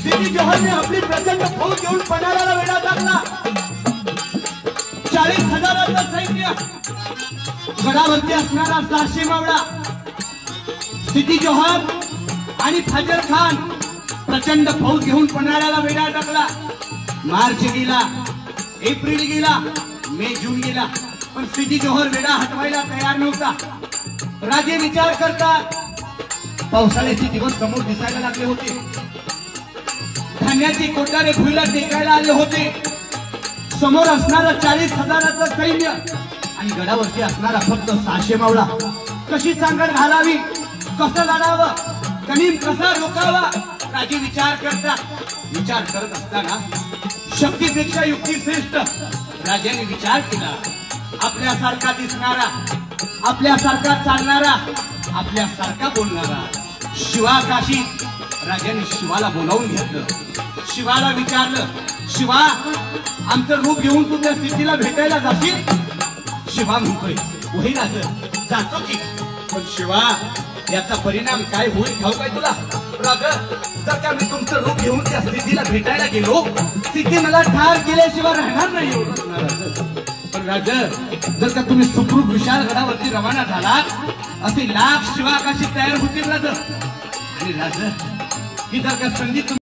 सिद्धी जोहरने आपली प्रचंड फौज घेऊन पन्हाळ्याला वेढा टाकला। 40,000चं सैन्य, गडावरती असणारा 600 मावळा, सिद्धी जोहर आणि फजल खान प्रचंड फौज घेऊन पन्हाळ्याला वेढा टाकला। मार्च गेला, एप्रिल गेला, मे जून गेला, पण सिद्धी जोहर वेढा हटवायला तयार नव्हता। राजे विचार करतात, पावसाळ्याचे दिवस समोर दिसायला लागले होते, धान्याचे कोठारे भुईला टेकायला आले होते, समोर असणारा 40,000चं सैन्य आणि गडावरती असणारा फक्त 600 मावळा। कशी सांगड घालावी, कसं लढावं, गनिम कसा रोखावा, राजे विचार करतात। विचार करत असताना शक्तीपेक्षा युक्ती श्रेष्ठ राजाने विचार केला। आपल्यासारखा दिसणारा, आपल्यासारखा चालणारा, आपल्यासारखा बोलणारा शिवा काशी, राजाने शिवाला बोलावून घेतलं। शिवाला विचारलं, शिवा आमचं रूप घेऊन तू त्या सिद्धीला भेटायला जाशील? शिवा म्हणतोय, होई राज, जातो की, पण शिवा याचा परिणाम काय होईल ठाऊक आहे तुला? राज, जर का मी तुमचं रूप घेऊन त्या सिद्धीला भेटायला गेलो, सिद्धी मला ठार केल्याशिवाय राहणार नाही। पण राज, जर का तुम्ही सुखरूप विशाल गडावरती रवाना झालात, असे लाख शिवा काशी तयार होतील राज। आणि राज, ही जर का संधी